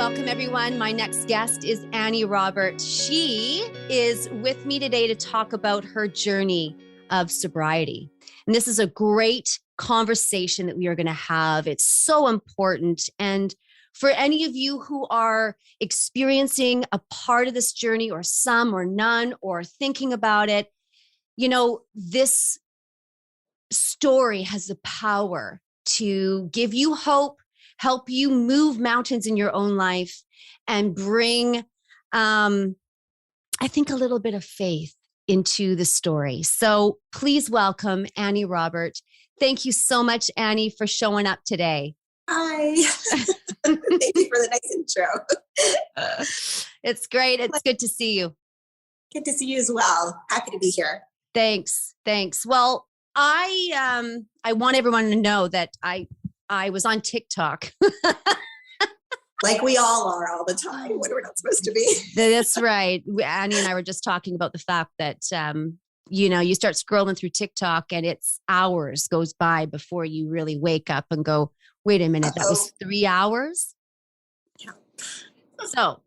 Welcome, everyone. My next guest is Annie Roberts. She is with me today to talk about her journey of sobriety. And this is a great conversation that we are going to have. It's so important. And for any of you who are experiencing a part of this journey, or some or none, or thinking about it, you know, this story has the power to give you hope, help you move mountains in your own life, and bring, I think, a little bit of faith into the story. So please welcome Annie Roberts. Thank you so much, Annie, for showing up today. Hi. Thank you for the nice intro. It's great. It's good to see you. Good to see you as well. Happy to be here. Thanks. Well, I want everyone to know that I was on TikTok. Like we all are all the time when we're not supposed to be. That's right. Annie and I were just talking about the fact that, you start scrolling through TikTok and it's hours goes by before you really wake up and go, wait a minute, that was 3 hours? Yeah. So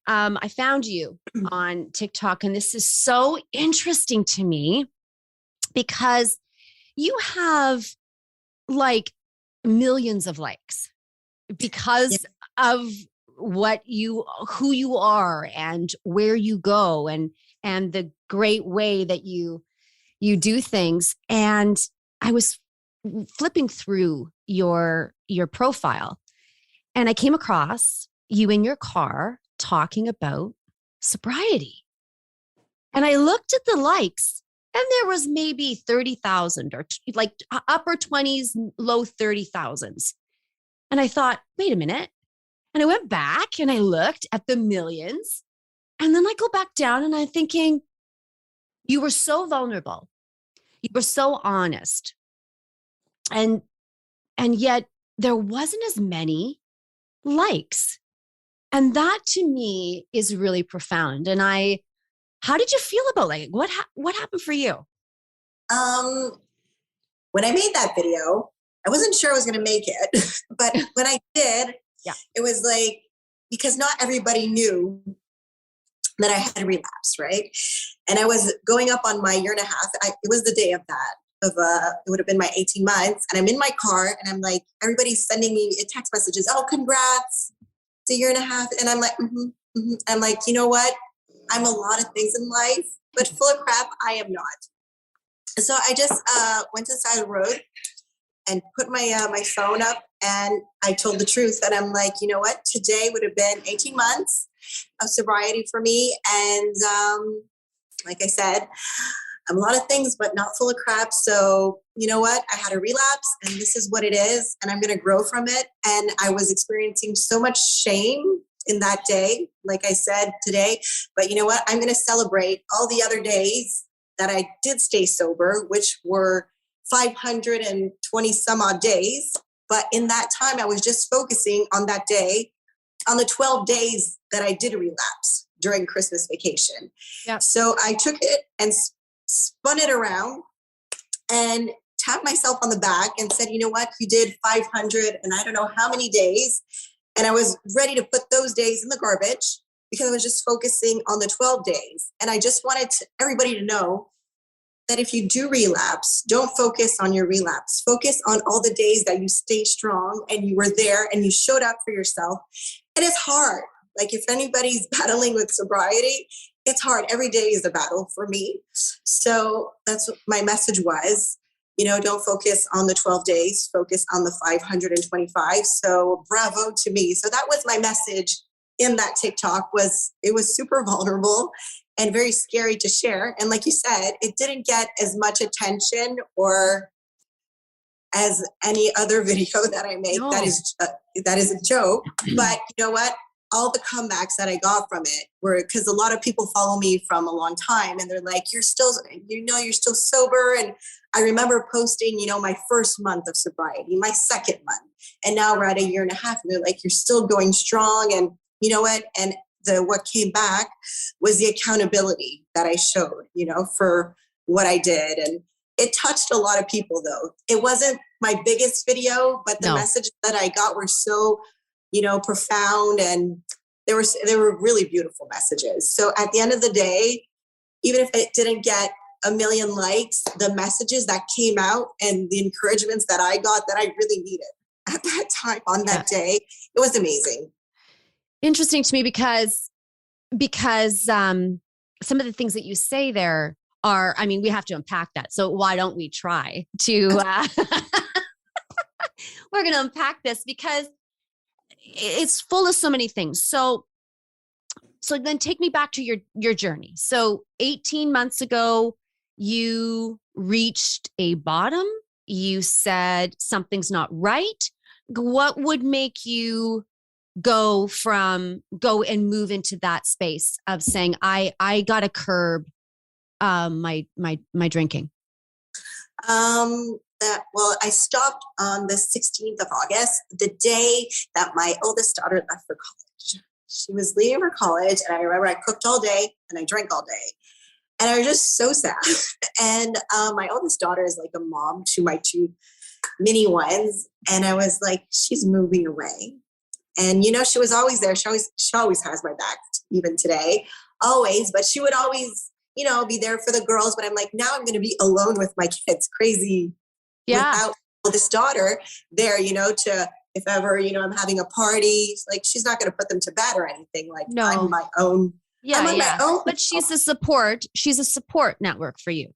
I found you on TikTok, and this is so interesting to me because you have like millions of likes because of who you are and where you go and the great way that you do things. And I was flipping through your profile, and I came across you in your car talking about sobriety. And I looked at the likes, and there was maybe 30,000 or like upper 20s, low 30,000s. And I thought, wait a minute. And I went back and I looked at the millions. And then I go back down and I'm thinking, you were so vulnerable. You were so honest. And yet there wasn't as many likes. And that to me is really profound. And how did you feel about what happened for you? When I made that video, I wasn't sure I was going to make it, but when I did, it was like, because not everybody knew that I had a relapse, right? And I was going up on my year and a half. It was the day of that, it would have been my 18 months. And I'm in my car and I'm like, everybody's sending me text messages. Oh, congrats. It's a year and a half. And I'm like, I'm like, you know what? I'm a lot of things in life, but full of crap, I am not. So I just went to the side of the road and put my phone up, and I told the truth. And I'm like, you know what? Today would have been 18 months of sobriety for me. And like I said, I'm a lot of things, but not full of crap. So you know what? I had a relapse, and this is what it is, and I'm going to grow from it. And I was experiencing so much shame in that day, like I said today. But you know what? I'm going to celebrate all the other days that I did stay sober, which were 520 some odd days. But in that time, I was just focusing on that day, on the 12 days that I did relapse during Christmas vacation. Yep. So I took it and spun it around and tapped myself on the back and said, you know what? You did 500 and I don't know how many days. And I was ready to put those days in the garbage because I was just focusing on the 12 days. And I just wanted everybody to know that if you do relapse, don't focus on your relapse. Focus on all the days that you stayed strong and you were there and you showed up for yourself. And it's hard. Like if anybody's battling with sobriety, it's hard. Every day is a battle for me. So that's what my message was. You know, don't focus on the 12 days, focus on the 525. So bravo to me. So that was my message in that TikTok. It was super vulnerable and very scary to share. And like you said, it didn't get as much attention or as any other video that I make. No. That is a joke. But you know what? All the comebacks that I got from it were because a lot of people follow me from a long time and they're like, you're still sober. And I remember posting, my first month of sobriety, my second month. And now we're at a year and a half and they're like, you're still going strong. And you know what? And what came back was the accountability that I showed, for what I did. And it touched a lot of people though. It wasn't my biggest video, but the messages that I got were so, profound. And they were really beautiful messages. So at the end of the day, even if it didn't get a million likes, the messages that came out and the encouragements that I got that I really needed at that time on that day, it was amazing. Interesting to me because some of the things that you say there are, I mean, we have to unpack that. So why don't we try to, we're going to unpack this because it's full of so many things. So then take me back to your journey. So 18 months ago, you reached a bottom. You said something's not right. What would make you go and move into that space of saying, I got to curb my drinking? Well, I stopped on the 16th of August, the day that my oldest daughter left for college. She was leaving for college, and I remember I cooked all day and I drank all day. And I was just so sad. And my oldest daughter is like a mom to my two mini ones. And I was like, she's moving away. And, she was always there. She always has my back, even today, always. But she would always, be there for the girls. But I'm like, now I'm going to be alone with my kids, crazy. Yeah. Without this daughter there, to, if ever, I'm having a party, like she's not going to put them to bed or anything. Like no. I'm my own. Yeah, my own. But she's a support network for you.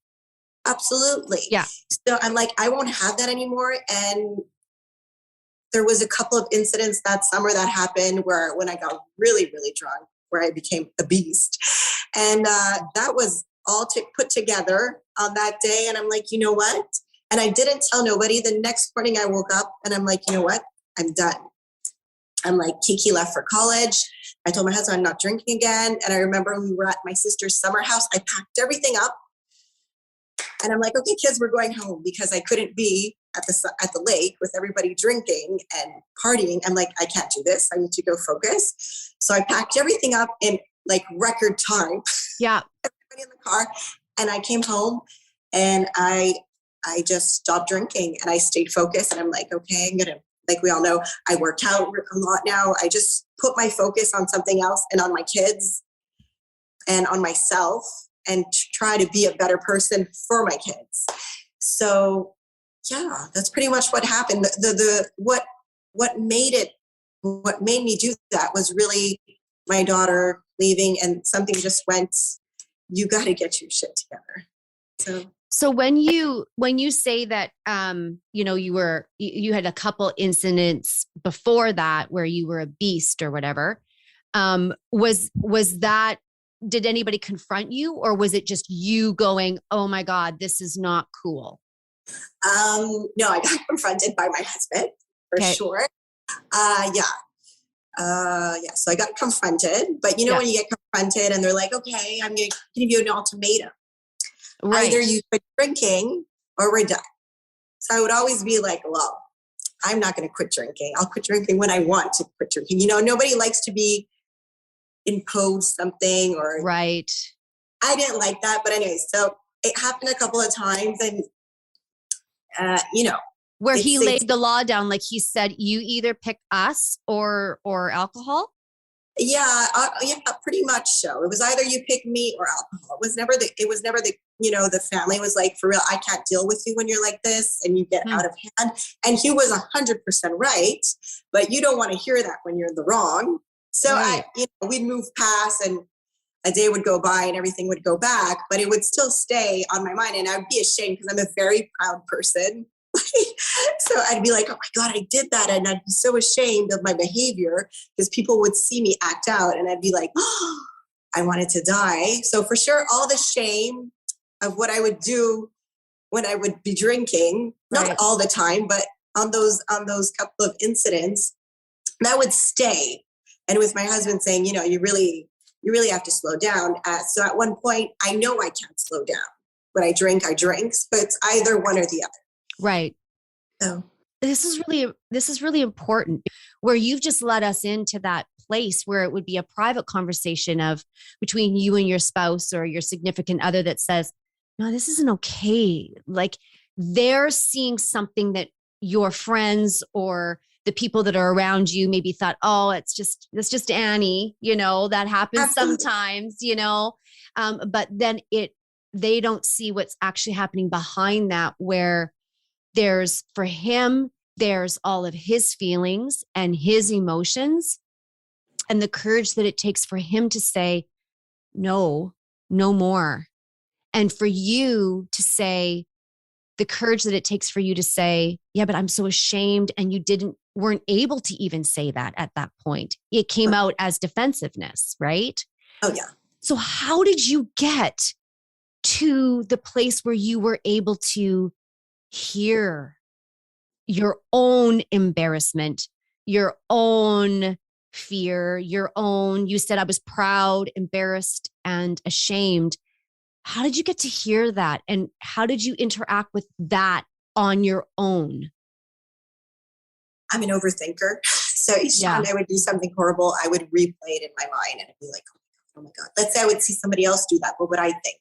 Absolutely. Yeah. So I'm like, I won't have that anymore. And there was a couple of incidents that summer that happened when I got really, really drunk, where I became a beast. And that was all put together on that day. And I'm like, you know what? And I didn't tell nobody. The next morning I woke up and I'm like, you know what? I'm done. I'm like, Kiki left for college. I told my husband I'm not drinking again. And I remember we were at my sister's summer house. I packed everything up. And I'm like, okay, kids, we're going home, because I couldn't be at the lake with everybody drinking and partying. I'm like, I can't do this. I need to go focus. So I packed everything up in like record time. Yeah. Everybody in the car. And I came home and I just stopped drinking and I stayed focused. And I'm like, okay, I'm going to, like we all know, I work out a lot now. I just put my focus on something else and on my kids and on myself, and try to be a better person for my kids. So yeah, that's pretty much what happened. What made me do that was really my daughter leaving, and something just went, you got to get your shit together. So when you say that, you had a couple incidents before that where you were a beast or whatever, was that, did anybody confront you, or was it just you going, oh my God, this is not cool? No, I got confronted by my husband for sure. So I got confronted, but when you get confronted and they're like, okay, I'm going to give you an ultimatum. Right. Either you quit drinking or we're done. So I would always be like, well, I'm not going to quit drinking. I'll quit drinking when I want to quit drinking. Nobody likes to be imposed something, or right. I didn't like that. But anyway, so it happened a couple of times, and where he laid the law down, like he said, you either pick us or alcohol. Yeah, pretty much so. It was either you pick me or alcohol. It was never the family was like, for real, I can't deal with you when you're like this and you get out of hand. And he was 100% right, but you don't want to hear that when you're in the wrong. So right. We'd move past, and a day would go by and everything would go back, but it would still stay on my mind. And I'd be ashamed, because I'm a very proud person. So I'd be like, oh my God, I did that. And I'd be so ashamed of my behavior, because people would see me act out, and I'd be like, oh, I wanted to die. So for sure, all the shame of what I would do when I would be drinking, not all the time, but on those couple of incidents, that would stay. And it was my husband saying, you really have to slow down. So at one point, I know I can't slow down. When I drink, so it's either one or the other. Right. So this is really important, where you've just led us into that place where it would be a private conversation between you and your spouse or your significant other that says, no, this isn't okay. Like, they're seeing something that your friends or the people that are around you maybe thought, oh, it's just Annie, that happens Absolutely. sometimes, but then they don't see what's actually happening behind that, where for him, there's all of his feelings and his emotions and the courage that it takes for him to say, no, no more. And for you to say, the courage that it takes for you to say, yeah, but I'm so ashamed. And you weren't able to even say that at that point. It came out as defensiveness, right? Oh, yeah. So how did you get to the place where you were able to hear your own embarrassment, your own fear, you said I was proud, embarrassed, and ashamed. How did you get to hear that? And how did you interact with that on your own? I'm an overthinker. So each time I would do something horrible, I would replay it in my mind and I'd be like, oh my God. Let's say I would see somebody else do that. What would I think?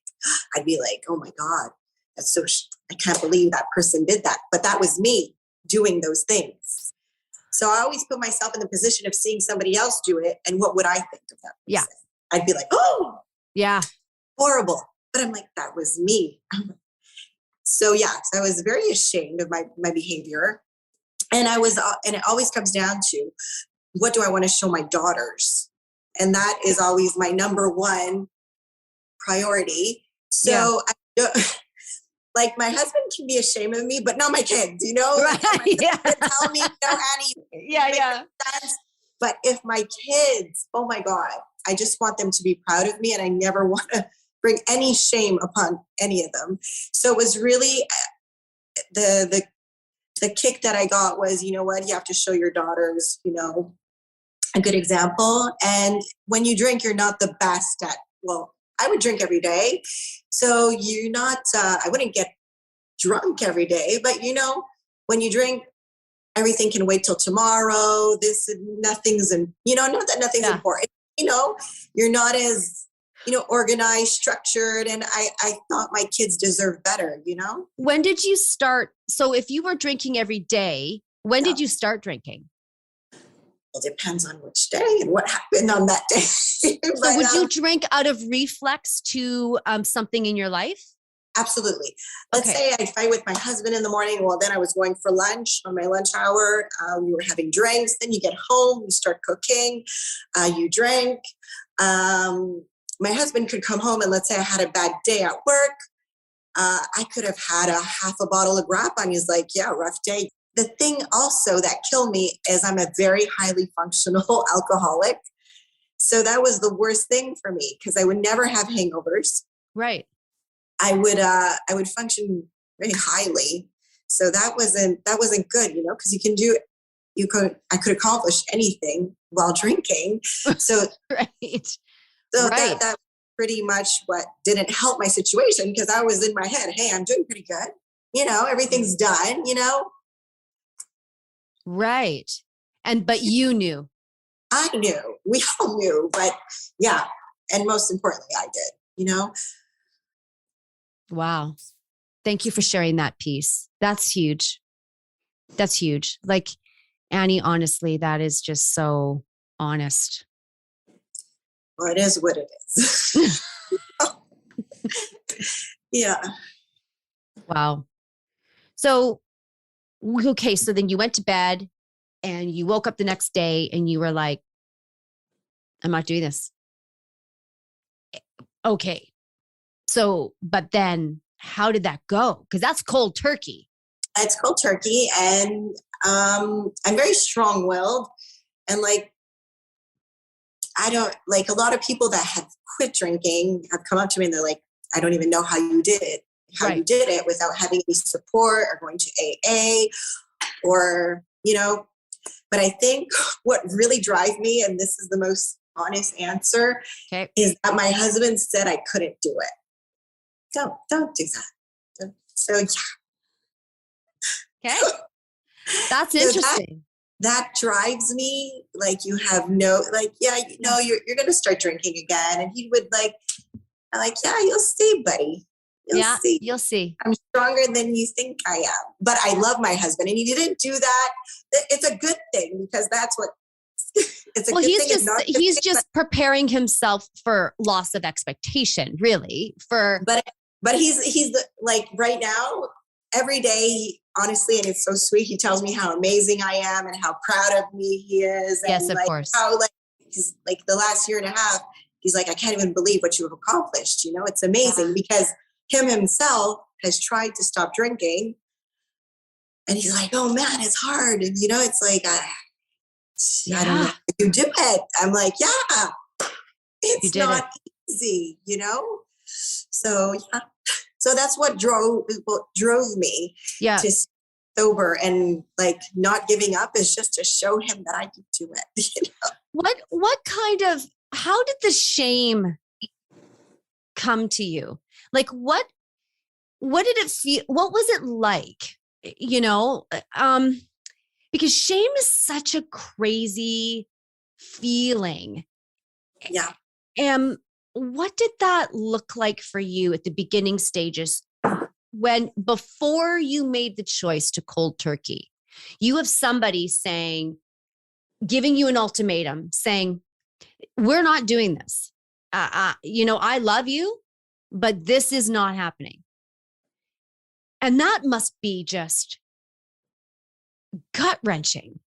I'd be like, oh my God, that's I can't believe that person did that. But that was me doing those things. So I always put myself in the position of seeing somebody else do it. And what would I think of that person? Yeah. I'd be like, oh, yeah, horrible. But I'm like, that was me. So I was very ashamed of my behavior. And and it always comes down to, what do I want to show my daughters? And that is always my number one priority. So like my husband can be ashamed of me, but not my kids, Right. Tell me, Annie. Yeah. But if my kids, oh my God, I just want them to be proud of me, and I never want to bring any shame upon any of them. So it was really the kick that I got was, you know what, you have to show your daughters, a good example. And when you drink, you're not the best at, I would drink every day. So you're not, I wouldn't get drunk every day, but when you drink, everything can wait till tomorrow. Nothing's not that nothing's important. You're not as, organized, structured. And I thought my kids deserve better, When did you start? So if you were drinking every day, when did you start drinking? Well, it depends on which day and what happened on that day. So would you drink out of reflex to something in your life? Absolutely. Let's say I fight with my husband in the morning. Well, then I was going for lunch on my lunch hour. We were having drinks. Then you get home, you start cooking, you drink. My husband could come home and let's say I had a bad day at work. I could have had a half a bottle of grappa, and he's like, yeah, rough day. The thing also that killed me is I'm a very highly functional alcoholic. So that was the worst thing for me because I would never have hangovers. Right. I would function very highly. So that wasn't good, because I could accomplish anything while drinking. So, right. So that pretty much what didn't help my situation, because I was in my head, hey, I'm doing pretty good. Everything's done, Right. But you knew. I knew. We all knew, but yeah. And most importantly, I did, Wow. Thank you for sharing that piece. That's huge. That's huge. Like, Annie, honestly, that is just so honest. Well, it is what it is. Yeah. Wow. So, okay. So then you went to bed and you woke up the next day and you were like, I'm not doing this. Okay. So, but then how did that go? Because that's cold turkey. It's cold turkey. And I'm very strong-willed. And I don't, a lot of people that have quit drinking have come up to me and they're like, I don't even know how you did it. You did it without having any support or going to AA or, but I think what really drives me, and this is the most honest answer, is that my husband said I couldn't do it. Don't do that. So yeah. Okay. That's interesting. That drives me. You have no, you're going to start drinking again. And he would I'm like, yeah, you'll see, buddy. You'll see. You'll see. I'm stronger than you think I am. But I love my husband, and he didn't do that. It's a good thing, because that's what it's a good thing. He's just preparing himself for loss of expectation, really. But he's like right now, every day, honestly, and it's so sweet. He tells me how amazing I am and how proud of me he is. And yes, of course. How he's like the last year and a half, he's like, I can't even believe what you have accomplished. It's amazing because him himself has tried to stop drinking, and he's like, oh man, it's hard. And it's like, I don't know how you do it. I'm like, yeah, it's not easy, So yeah. So that's what drove me to sober, and like not giving up is just to show him that I can do it. How did the shame come to you? Like what did it feel? What was it like? Because shame is such a crazy feeling. Yeah. And what did that look like for you at the beginning stages before you made the choice to cold turkey? You have somebody giving you an ultimatum saying, we're not doing this. I love you, but this is not happening. And that must be just gut-wrenching.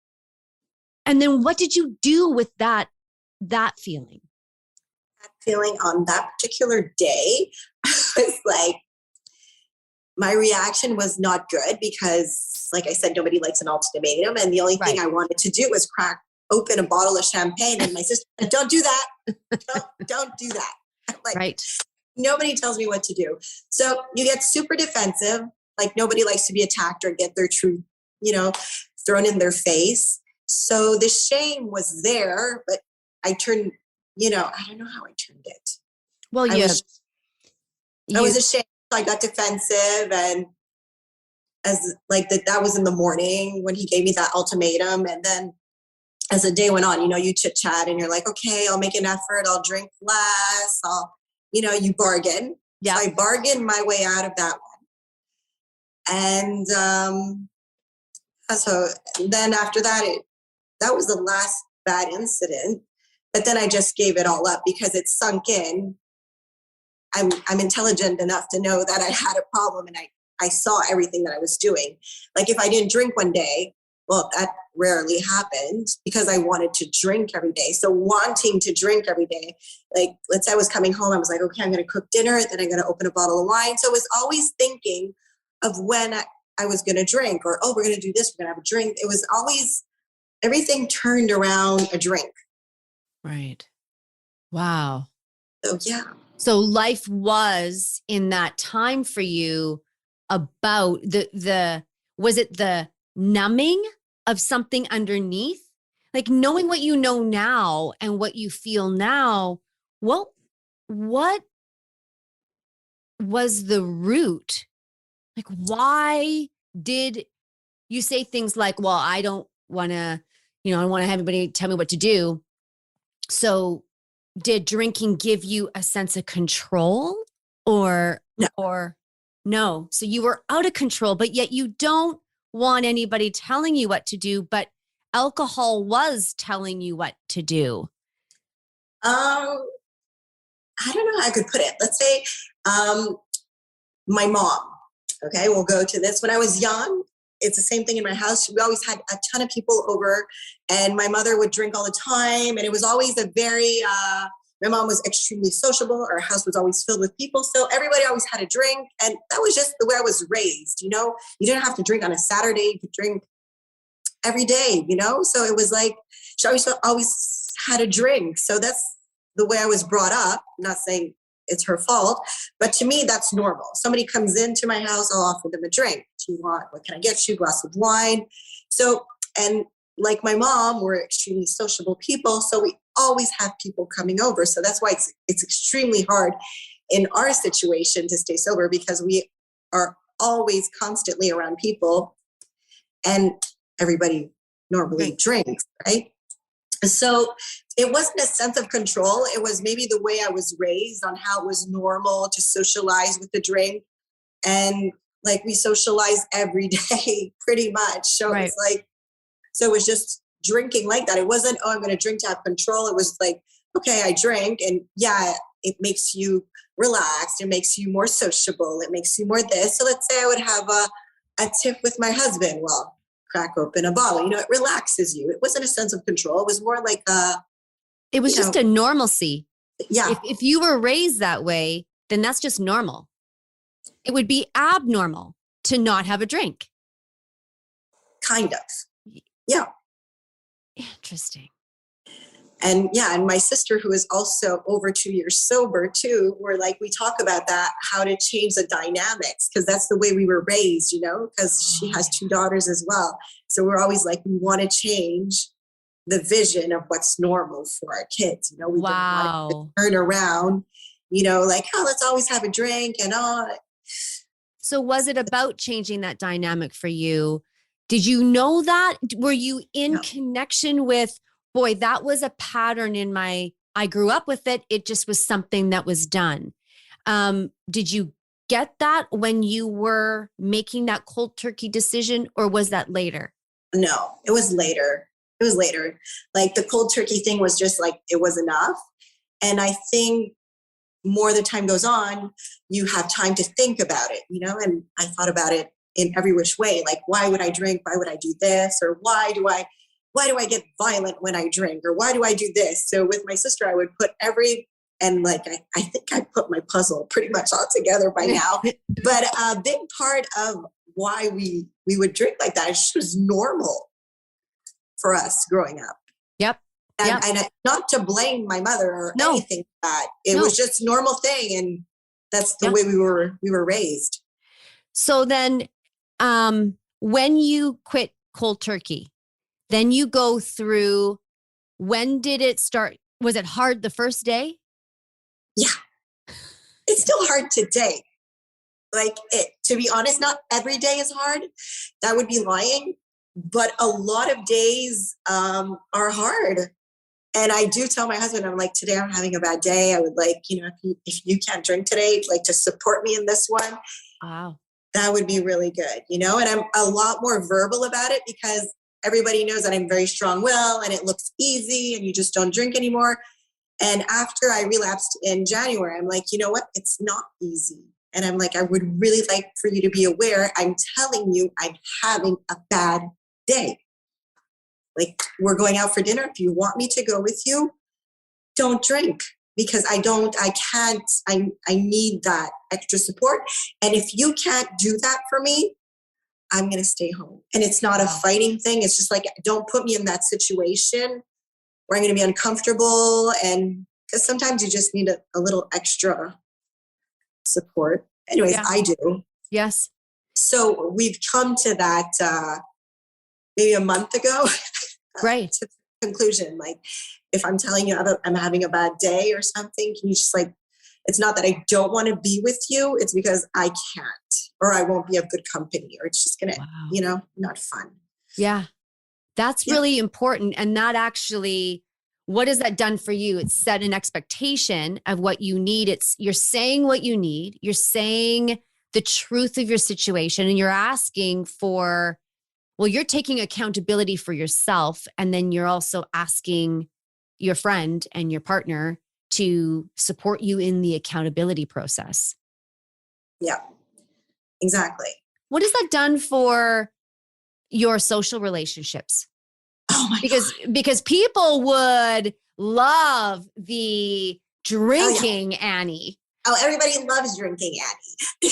And then what did you do with that feeling? That feeling on that particular day was like, my reaction was not good because, like I said, nobody likes an ultimatum. And the only thing I wanted to do was crack open a bottle of champagne. And my sister said, don't do that. Don't do that. Like, nobody tells me what to do. So you get super defensive. Like nobody likes to be attacked or get their truth, thrown in their face. So the shame was there, but I turned, I don't know how I turned it. Well, I was ashamed. I got defensive, and as like that was in the morning when he gave me that ultimatum. And then as the day went on, you chit chat and you're like, okay, I'll make an effort. I'll drink less. You bargain. Yeah. So I bargained my way out of that one. And so then after that, that was the last bad incident. But then I just gave it all up because it sunk in. I'm intelligent enough to know that I had a problem, and I saw everything that I was doing. Like if I didn't drink one day, well, that rarely happened because I wanted to drink every day. So wanting to drink every day, like let's say I was coming home, I was like, okay, I'm going to cook dinner, then I'm going to open a bottle of wine. So I was always thinking of when I was going to drink, or, oh, we're going to do this, we're going to have a drink. It was always, everything turned around a drink. Right. Wow. So yeah. So life was in that time for you about was it the numbing of something underneath? Like knowing what you know now and what you feel now, what was the root? Like, why did you say things like, well, I don't want to, I don't want to have anybody tell me what to do. So did drinking give you a sense of control or no? So you were out of control, but yet you don't want anybody telling you what to do, but alcohol was telling you what to do. I don't know how I could put it. Let's say my mom, okay, we'll go to this. When I was young, it's the same thing in my house. We always had a ton of people over, and my mother would drink all the time. And it was always my mom was extremely sociable. Our house was always filled with people. So everybody always had a drink. And that was just the way I was raised, You didn't have to drink on a Saturday. You could drink every day, So it was like, she always had a drink. So that's the way I was brought up. I'm not saying it's her fault, but to me, that's normal. Somebody comes into my house, I'll offer them a drink. What can I get you? A glass of wine. So, and like my mom, we're extremely sociable people. So we always have people coming over. So that's why it's extremely hard in our situation to stay sober, because we are always constantly around people, and everybody normally drinks, right? So it wasn't a sense of control. It was maybe the way I was raised on how it was normal to socialize with the drink. And like we socialized every day pretty much. So it was like, so it was just drinking like that. It wasn't, oh, I'm going to drink to have control. It was like, okay, I drink and yeah, it makes you relaxed. It makes you more sociable. It makes you more this. So let's say I would have a tip with my husband. Well, crack open a bottle, you know, it relaxes you. It wasn't a sense of control. It was more like it was just a normalcy. Yeah. If you were raised that way, then that's just normal. It would be abnormal to not have a drink. Kind of. Yeah. Interesting. And yeah, and my sister, who is also over 2 years sober too, we're like, we talk about that, how to change the dynamics, because that's the way we were raised, you know, because she has 2 daughters as well. So we're always like, we want to change the vision of what's normal for our kids. You know, we don't want to turn around, you know, like, oh, let's always have a drink and all. So was it about changing that dynamic for you? Did you know that? Were you in connection with, boy, that was a pattern I grew up with it. It just was something that was done. Did you get that when you were making that cold turkey decision, or was that later? No, it was later. It was later. Like the cold turkey thing was just like, it was enough. And I think more the time goes on, you have time to think about it, you know, and I thought about it in every which way. Like, why would I drink? Why would I do this? Or why do I get violent when I drink? Or why do I do this? So with my sister, I would put and like, I think I put my puzzle pretty much all together by now, but a big part of why we would drink like that, it just was normal for us growing up. Yep. And not to blame my mother or anything like that. It was just a normal thing. And that's the way we were raised. So then when you quit cold turkey, then you go through, when did it start? Was it hard the first day? Yeah. It's still hard today. Like, to be honest, not every day is hard. That would be lying. But a lot of days are hard. And I do tell my husband, I'm like, today I'm having a bad day. I would like, you know, if you can't drink today, like to support me in this one. Wow. That would be really good, you know? And I'm a lot more verbal about it because everybody knows that I'm very strong-willed and it looks easy and you just don't drink anymore. And after I relapsed in January, I'm like, you know what? It's not easy. And I'm like, I would really like for you to be aware. I'm telling you, I'm having a bad day. Like, we're going out for dinner. If you want me to go with you, don't drink, because I need that extra support. And if you can't do that for me, I'm going to stay home. And it's not a fighting thing. It's just like, don't put me in that situation where I'm going to be uncomfortable. And because sometimes you just need a little extra support. Anyways, I do. Yes. So we've come to that maybe a month ago. Right. To the conclusion. Like, if I'm telling you I'm having a bad day or something, can you just like, it's not that I don't want to be with you. It's because I can't, or I won't be of good company, or it's just going to, you know, not fun. Yeah. That's really important. And that actually, what has that done for you? It's set an expectation of what you need. You're saying what you need. You're saying the truth of your situation, and you're asking for, well, you're taking accountability for yourself. And then you're also asking your friend and your partner to support you in the accountability process. Yeah, exactly. What has that done for your social relationships? Oh my God. Because people would love the drinking Annie. Oh, everybody loves drinking Annie.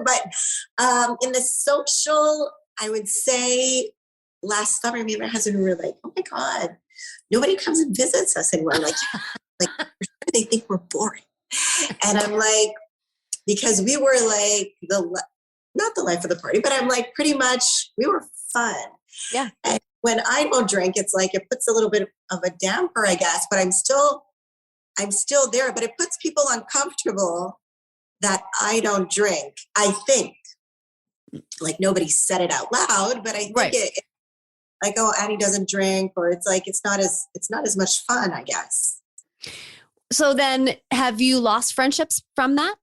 But in the social, I would say last summer, me and my husband were like, oh my God, nobody comes and visits us anymore. Like they think we're boring. And I'm like, because we were like not the life of the party, but I'm like, pretty much we were fun. Yeah. And when I don't drink, it's like, it puts a little bit of a damper, I guess, but I'm still there, but it puts people uncomfortable that I don't drink. I think, like, nobody said it out loud, but I think it like, oh, Annie doesn't drink, or it's like, it's not as much fun, I guess. So then have you lost friendships from that?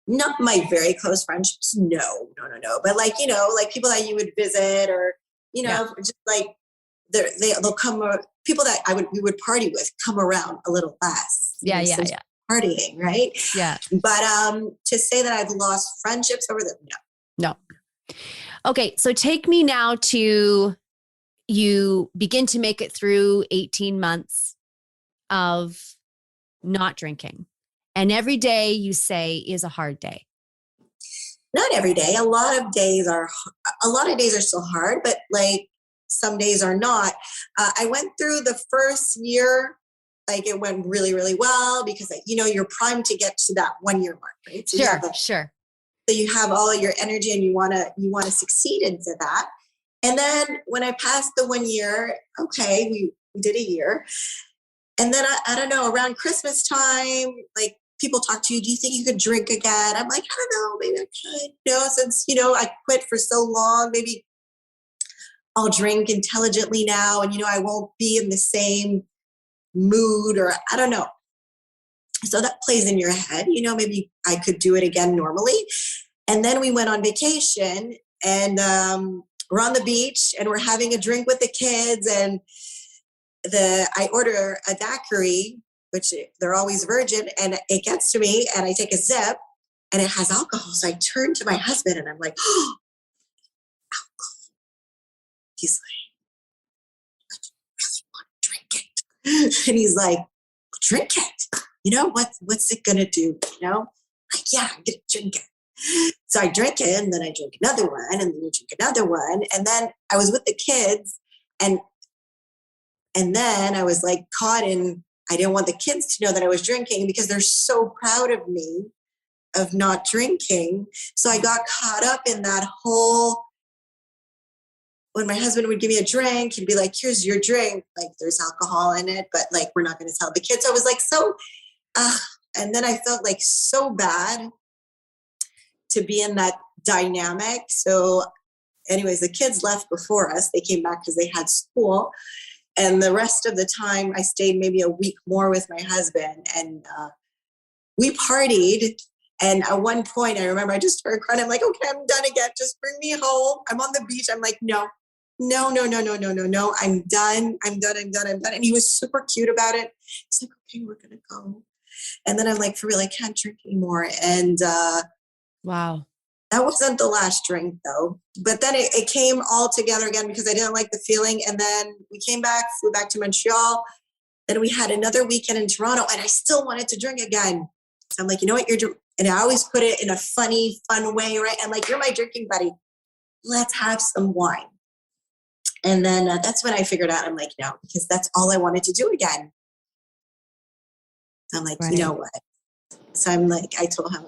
not my very close friendships. No. But like, like people that you would visit or, just like they'll come, people that we would party with come around a little less. Yeah. Partying. Right. Yeah. But to say that I've lost friendships over them. No. Okay. So take me now to, you begin to make it through 18 months of not drinking. And every day you say is a hard day. Not every day. A lot of days are still hard, but like some days are not. I went through the first year, like it went really, really well because, you're primed to get to that 1 year mark, right? So Sure. So you have all your energy and you want to succeed into that. And then when I passed the 1 year, okay, we did a year. And then I don't know, around Christmas time, like people talk to you, do you think you could drink again? I'm like, I don't know, maybe I could. Since, I quit for so long, maybe I'll drink intelligently now. And, I won't be in the same mood or I don't know. So that plays in your head, maybe I could do it again normally. And then we went on vacation and we're on the beach and we're having a drink with the kids and I order a daiquiri, which they're always virgin, and it gets to me and I take a sip and it has alcohol. So I turn to my husband and I'm like, oh, alcohol. He's like, I really want to drink it. And he's like, drink it. What's it going to do? Like, yeah, I'm going to drink it. So I drink it and then I drink another one and then I drink another one. And then I was with the kids and then I was like caught in, I didn't want the kids to know that I was drinking because they're so proud of me of not drinking. So I got caught up in that whole, when my husband would give me a drink, he'd be like, here's your drink. Like there's alcohol in it, but like, we're not going to tell the kids. So I was like, and then I felt like so bad to be in that dynamic. So anyways, the kids left before us. They came back because they had school. And the rest of the time I stayed maybe a week more with my husband and we partied. And at one point I remember I just started crying. I'm like, okay, I'm done again. Just bring me home. I'm on the beach. I'm like, no. I'm done. And he was super cute about it. He's like, okay, we're going to go. And then I'm like, for real, I can't drink anymore. And wow. That wasn't the last drink though. But then it came all together again because I didn't like the feeling. And then we came back, flew back to Montreal. Then we had another weekend in Toronto and I still wanted to drink again. So I'm like, you know what, and I always put it in a funny, fun way, right? I'm like, you're my drinking buddy. Let's have some wine. And then that's when I figured out, I'm like, no, because that's all I wanted to do again. I'm like, right. You know what? So I'm like, I told him,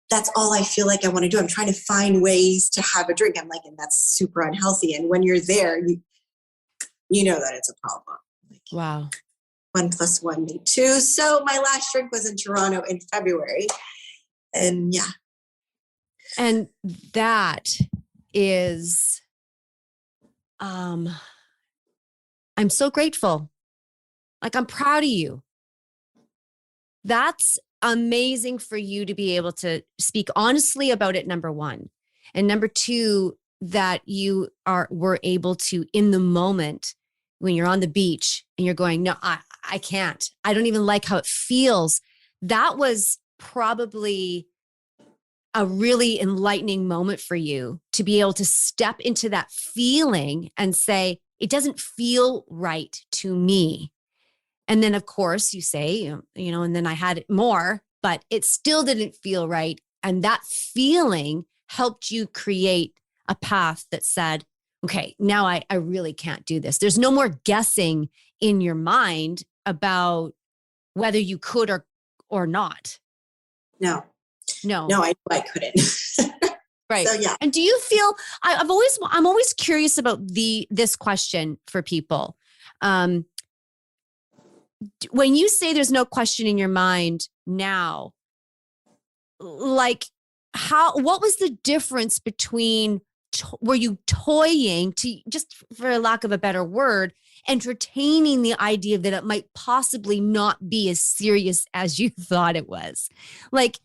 that's all I feel like I want to do. I'm trying to find ways to have a drink. I'm like, and that's super unhealthy. And when you're there, you know that it's a problem. Like, wow. 1 + 1 made 2. So my last drink was in Toronto in February. And yeah. And that is, I'm so grateful. Like, I'm proud of you. That's amazing for you to be able to speak honestly about it, number one. And number two, that you were able to, in the moment when you're on the beach and you're going, no, I can't. I don't even like how it feels. That was probably a really enlightening moment for you to be able to step into that feeling and say, it doesn't feel right to me. And then, of course, you say, and then I had it more, but it still didn't feel right. And that feeling helped you create a path that said, okay, now I really can't do this. There's no more guessing in your mind about whether you could or not. No, I couldn't. Right. So, yeah. And do you feel, I'm always curious about this question for people. When you say there's no question in your mind now, like what was the difference between, were you toying, to, just for lack of a better word, entertaining the idea that it might possibly not be as serious as you thought it was? Like,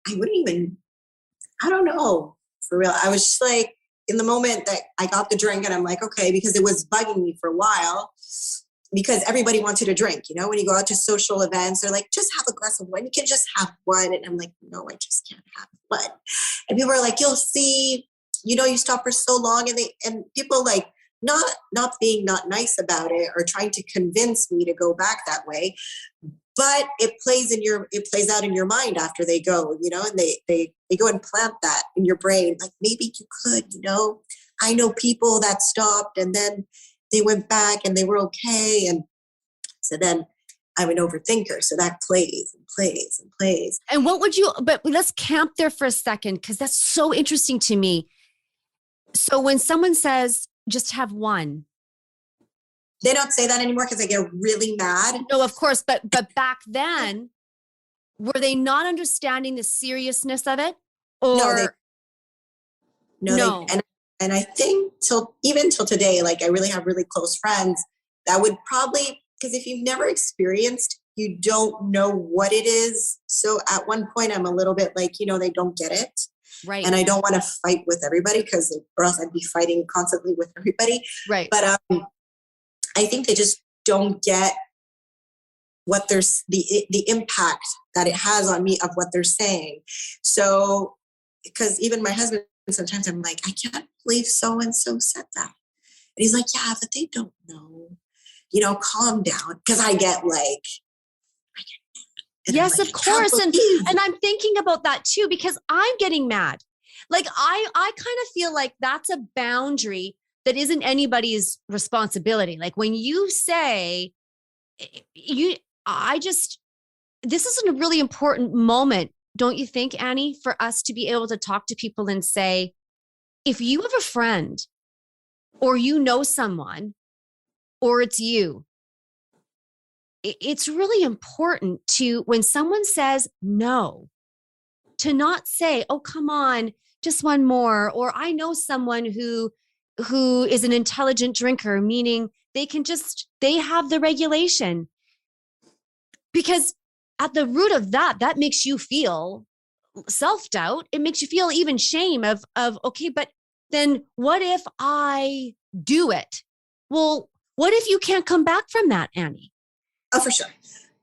I wouldn't even, I don't know, for real. I was just like, in the moment that I got the drink and I'm like, okay, because it was bugging me for a while, because everybody wants you to drink, you know, when you go out to social events, they're like, just have a glass of wine. You can just have one. And I'm like, no, I just can't have one. And people are like, you'll see, you know, you stop for so long, and people like not being not nice about it or trying to convince me to go back that way. But it plays out in your mind after they go, you know, and they go and plant that in your brain. Like, maybe you could, you know, I know people that stopped and then they went back and they were okay. And so then I'm an overthinker. So that plays and plays and plays. And but let's camp there for a second, because that's so interesting to me. So when someone says, just have one. They don't say that anymore because I get really mad. No, of course. But back then, were they not understanding the seriousness of it? Or no. And I think even till today, like I really have really close friends that would probably, because if you've never experienced, you don't know what it is. So at one point I'm a little bit like, you know, they don't get it. Right. And I don't want to fight with everybody, or else I'd be fighting constantly with everybody. Right. But I think they just don't get what there's the impact that it has on me of what they're saying. So, because even my husband, sometimes I'm like, I can't believe so-and-so said that. And he's like, yeah, but they don't know, you know, calm down. Cause I get yes, like, of course. And I'm thinking about that too, because I'm getting mad. Like I kind of feel like that's a boundary that isn't anybody's responsibility. Like when you say this is a really important moment, don't you think, Annie, for us to be able to talk to people and say, if you have a friend or you know someone, or it's you, it's really important to, when someone says no, to not say, oh, come on, just one more. Or I know someone who is an intelligent drinker, meaning they have the regulation. Because at the root of that makes you feel self-doubt. It makes you feel even shame of, okay, but then what if I do it? Well, what if you can't come back from that, Annie? Oh, for sure.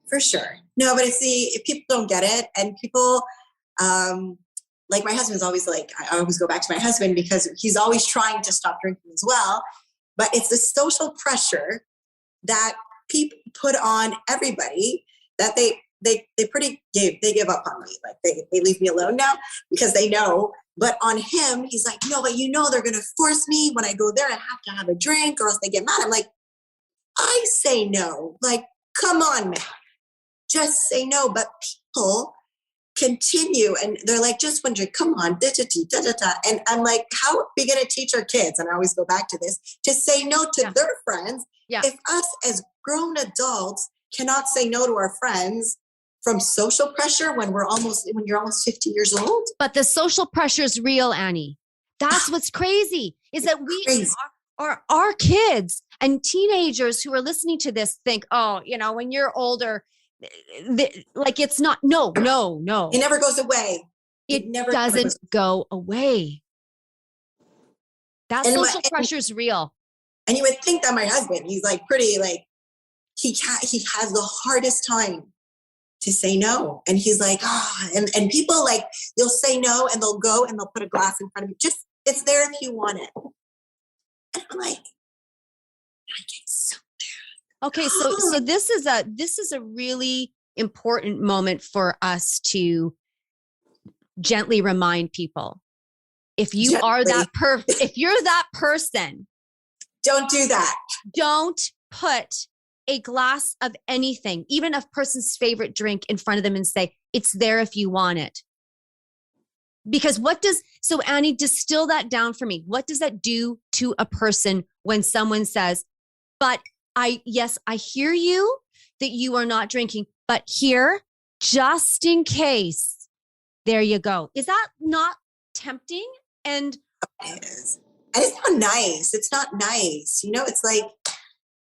For sure. No, but see, if people don't get it, and people, like my husband's always like, I always go back to my husband because he's always trying to stop drinking as well. But it's the social pressure that people put on everybody that they give up on me. Like they leave me alone now because they know. But on him, he's like, no, but you know, they're going to force me when I go there. I have to have a drink or else they get mad. I'm like, I say no. Like, come on, man, just say no. But people continue and they're like, just one drink, come on, da-da-da. And I'm like, how are we going to teach our kids? And I always go back to this, to say no to their friends. Yeah. If us as grown adults cannot say no to our friends from social pressure when you're almost 50 years old. But the social pressure is real, Annie. That's what's crazy, is that our kids and teenagers who are listening to this think, oh, you know, when you're older, like it's not, no. It never goes away. It never doesn't go away. That social pressure is real. And you would think that my husband, he's like pretty, like he has the hardest time to say no. And he's like, and people like, you'll say no and they'll go and they'll put a glass in front of you. Just, it's there if you want it. And I'm like, I get so bad. Okay. So this is a really important moment for us to gently remind people. If you are if you're that person, don't do that. Don't put a glass of anything, even a person's favorite drink, in front of them and say, it's there if you want it. Because so Annie, distill that down for me. What does that do to a person when someone says, but I hear you that you are not drinking, but here, just in case, there you go. Is that not tempting? And it is. And it's not nice. It's not nice. You know, it's like,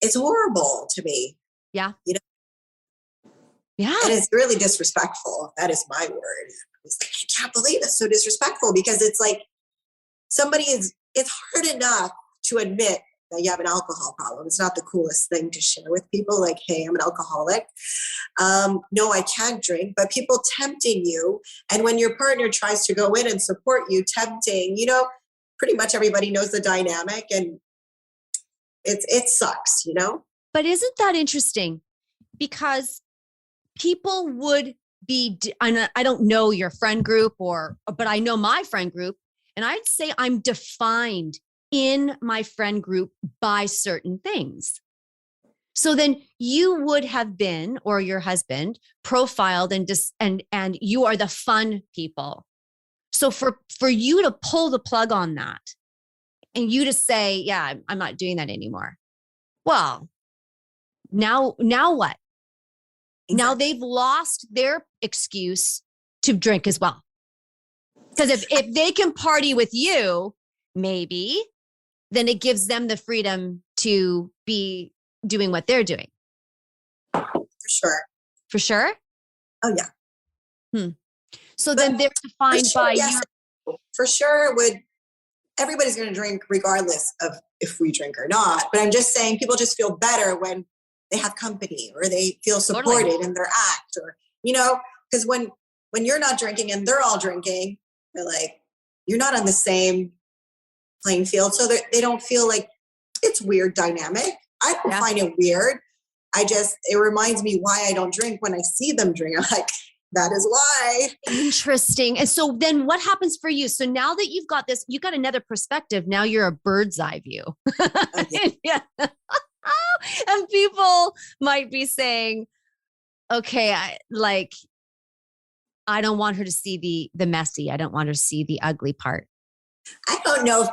it's horrible to me. Yeah. You know? Yeah. And it's really disrespectful. That is my word. It's like, I can't believe it's so disrespectful, because it's like it's hard enough to admit that you have an alcohol problem. It's not the coolest thing to share with people, like, hey, I'm an alcoholic. No, I can't drink, but people tempting you. And when your partner tries to go in and support you, tempting, pretty much everybody knows the dynamic, and it sucks, But isn't that interesting? Because people would be, I don't know your friend group but I know my friend group, and I'd say I'm defined in my friend group by certain things. So then you would have been, or your husband, profiled and you are the fun people. So for you to pull the plug on that and you to say, yeah, I'm not doing that anymore. Well, now what? Exactly. Now they've lost their excuse to drink as well. Because if they can party with you, maybe, then it gives them the freedom to be doing what they're doing. For sure. For sure? Oh, yeah. So then they're defined by yes, for sure everybody's going to drink regardless of if we drink or not. But I'm just saying, people just feel better when they have company, or they feel supported in their act, or, because when you're not drinking and they're all drinking, they're like, you're not on the same playing field. So they don't feel like it's weird dynamic. I don't find it weird. It reminds me why I don't drink when I see them drink. I'm like, that is why. Interesting. And so then what happens for you? So now that you've got this, you got another perspective. Now you're a bird's eye view. Yeah. And people might be saying, okay, I don't want her to see the messy. I don't want her to see the ugly part. I don't know if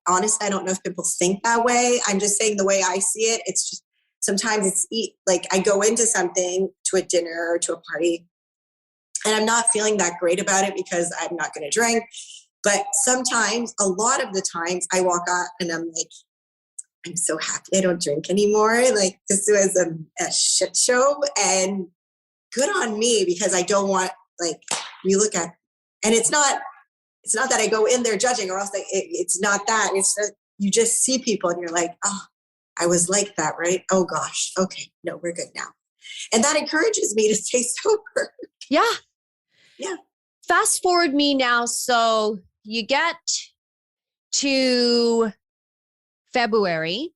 honestly, I don't know if people think that way. I'm just saying the way I see it. It's just, sometimes it's like I go into something, to a dinner or to a party, and I'm not feeling that great about it because I'm not going to drink. But sometimes, a lot of the times, I walk out and I'm like, I'm so happy I don't drink anymore. Like, this was a shit show, and good on me, because I don't want, like, you look at, and it's not that I go in there judging, or else it's not that. It's that you just see people and you're like, oh, I was like that, right? Oh gosh. Okay. No, we're good now. And that encourages me to stay sober. Yeah. Yeah. Fast forward me now. So you get to February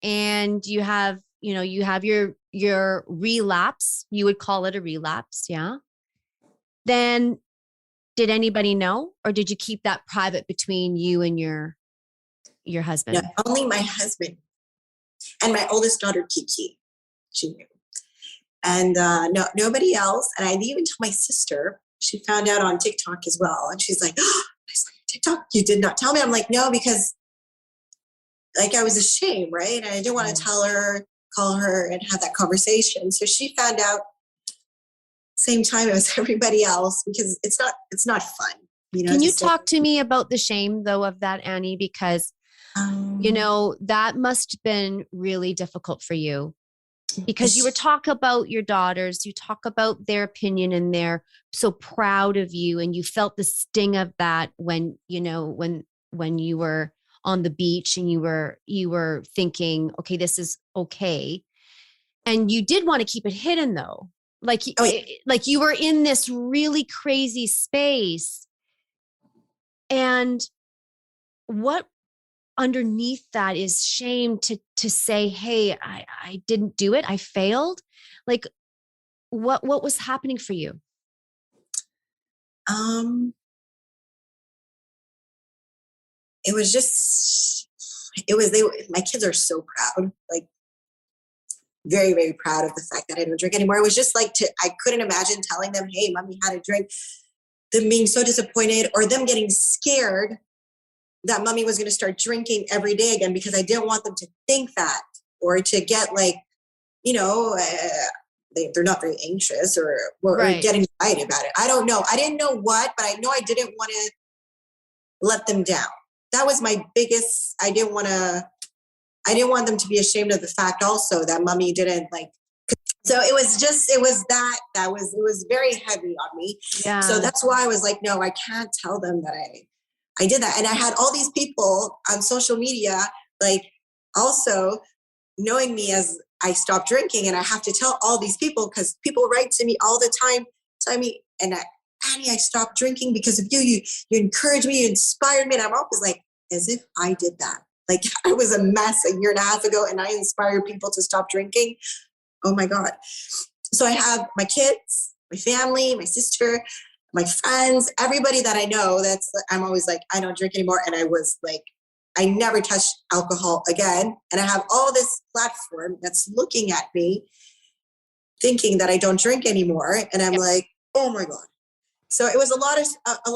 and you have your relapse. You would call it a relapse. Yeah. Then did anybody know, or did you keep that private between you and your husband? No, only my husband and my oldest daughter, Kiki. She knew. And no, nobody else. And I even told my sister. She found out on TikTok as well. And she's like, oh, I saw your TikTok. You did not tell me. I'm like, no, because like I was ashamed, right? And I didn't want to call her and have that conversation. So she found out same time as everybody else, because it's not fun. Can you talk to me about the shame though of that, Annie? Because that must have been really difficult for you, because you were talk about your daughters, you talk about their opinion, and they're so proud of you, and you felt the sting of that when you were on the beach and you were thinking, okay, this is okay, and you did want to keep it hidden though, like you were in this really crazy space. And what underneath that is shame to say, hey, I didn't do it. I failed. Like what was happening for you? My kids are so proud, like very, very proud of the fact that I don't drink anymore. It was just like, I couldn't imagine telling them, hey, mommy had a drink, them being so disappointed, or them getting scared that mommy was going to start drinking every day again, because I didn't want them to think that, or to get like, they're not very anxious or get anxiety about it. I don't know. I didn't know what, but I know I didn't want to let them down. That was my biggest, I didn't want them to be ashamed of the fact also that mommy didn't like So it was very heavy on me. Yeah. So that's why I was like, no, I can't tell them that I did that. And I had all these people on social media, like also knowing me as I stopped drinking, and I have to tell all these people because people write to me all the time, tell me, Annie, I stopped drinking because of you. You encouraged me, you inspired me. And I'm always like, as if I did that. Like I was a mess a year and a half ago and I inspired people to stop drinking. Oh my God. So I have my kids, my family, my sister, my friends, everybody that I know I'm always like, I don't drink anymore. And I was like, I never touched alcohol again. And I have all this platform that's looking at me thinking that I don't drink anymore. And I'm like, oh my God. So it was a lot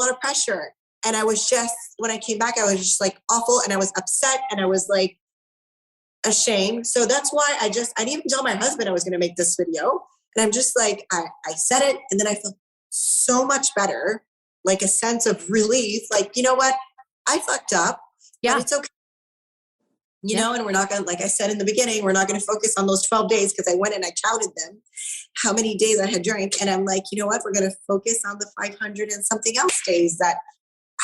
of pressure. And I was just, when I came back, I was just like awful. And I was upset and I was like ashamed. So that's why I didn't even tell my husband I was going to make this video. And I'm just like, I said it. And then I felt so much better, like a sense of relief. Like, you know what? I fucked up. Yeah. But it's okay. You know, and we're not going to, like I said in the beginning, we're not going to focus on those 12 days because I went and I counted them, how many days I had drank. And I'm like, you know what? We're going to focus on the 500 and something else days that